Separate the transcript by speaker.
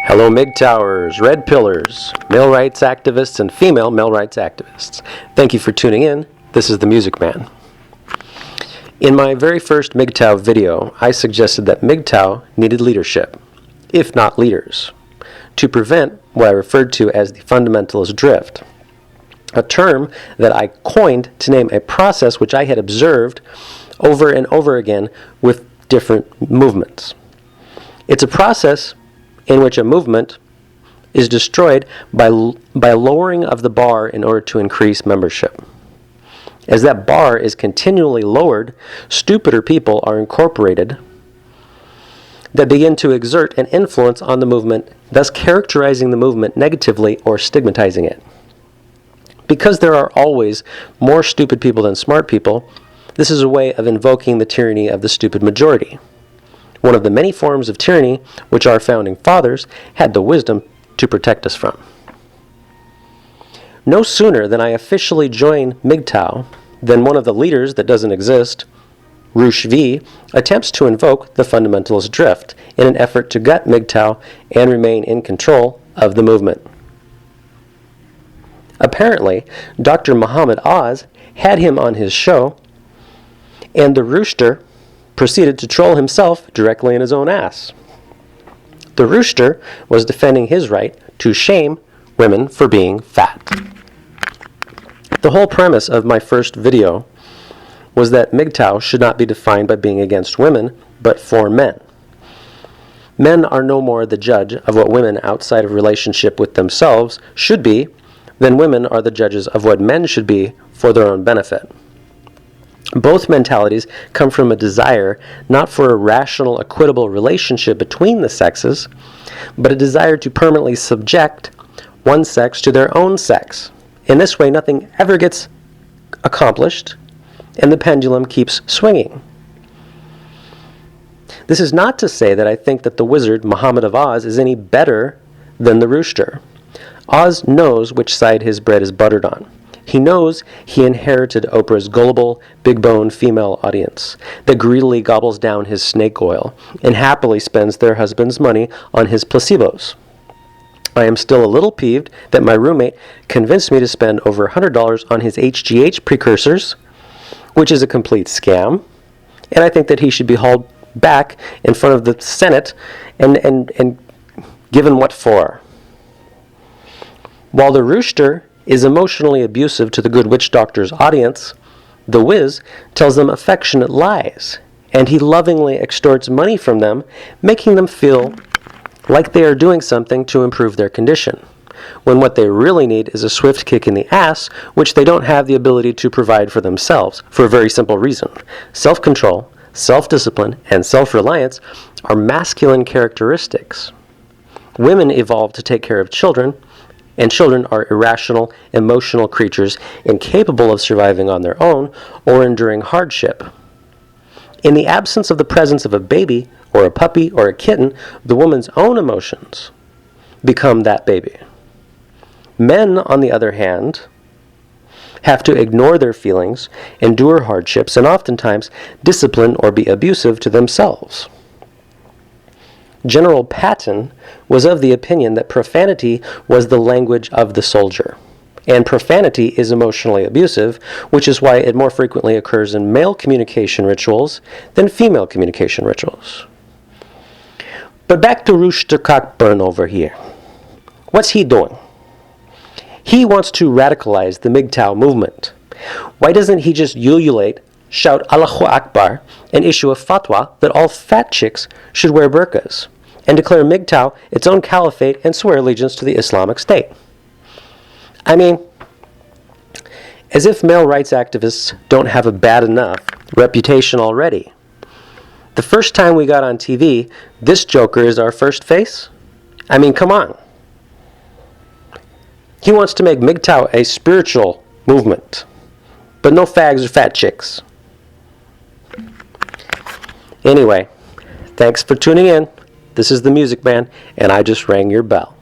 Speaker 1: Hello MGTOWers, Red Pillars, male rights activists and female male rights activists. Thank you for tuning in. This is the Music Man. In my very first MGTOW video, I suggested that MGTOW needed leadership, if not leaders, to prevent what I referred to as the fundamentalist drift, a term that I coined to name a process which I had observed over and over again with different movements. It's a process in which a movement is destroyed by lowering of the bar in order to increase membership. As that bar is continually lowered, stupider people are incorporated that begin to exert an influence on the movement, thus characterizing the movement negatively or stigmatizing it. Because there are always more stupid people than smart people, this is a way of invoking the tyranny of the stupid majority. One of the many forms of tyranny which our founding fathers had the wisdom to protect us from. No sooner than I officially joined MGTOW than one of the leaders that doesn't exist, Roosh V, attempts to invoke the fundamentalist drift in an effort to gut MGTOW and remain in control of the movement. Apparently, Dr. Mohammed had him on his show, and the Rooshter proceeded to troll himself directly in his own ass. The Rooshter was defending his right to shame women for being fat. The whole premise of my first video was that MGTOW should not be defined by being against women, but for men. Men are no more the judge of what women outside of relationship with themselves should be than women are the judges of what men should be for their own benefit. Both mentalities come from a desire not for a rational, equitable relationship between the sexes, but a desire to permanently subject one sex to their own sex. In this way, nothing ever gets accomplished, and the pendulum keeps swinging. This is not to say that I think that the wizard, Mohammed of Oz, is any better than the Rooshter. Oz knows which side his bread is buttered on. He knows he inherited Oprah's gullible, big-boned female audience that greedily gobbles down his snake oil and happily spends their husband's money on his placebos. I am still a little peeved that my roommate convinced me to spend over $100 on his HGH precursors, which is a complete scam, and I think that he should be hauled back in front of the Senate and given what for. While the Rooshter is emotionally abusive to the good witch doctor's audience, the Wiz tells them affectionate lies, and he lovingly extorts money from them, making them feel like they are doing something to improve their condition, when what they really need is a swift kick in the ass, which they don't have the ability to provide for themselves, for a very simple reason. Self-control, self-discipline, and self-reliance are masculine characteristics. Women evolved to take care of children, and children are irrational, emotional creatures incapable of surviving on their own or enduring hardship. In the absence of the presence of a baby or a puppy or a kitten, the woman's own emotions become that baby. Men, on the other hand, have to ignore their feelings, endure hardships, and oftentimes discipline or be abusive to themselves. General Patton was of the opinion that profanity was the language of the soldier, and profanity is emotionally abusive, which is why it more frequently occurs in male communication rituals than female communication rituals. But back to Rooshter Cockburn over here. What's he doing? He wants to radicalize the MGTOW movement. Why doesn't he just ululate, shout Allahu Akbar, and issue a fatwa that all fat chicks should wear burqas, and declare MGTOW its own caliphate and swear allegiance to the Islamic State? I mean, as if male rights activists don't have a bad enough reputation already. The first time we got on TV, this joker is our first face? I mean, come on. He wants to make MGTOW a spiritual movement, but no fags or fat chicks. Anyway, thanks for tuning in. This is the Music Man, and I just rang your bell.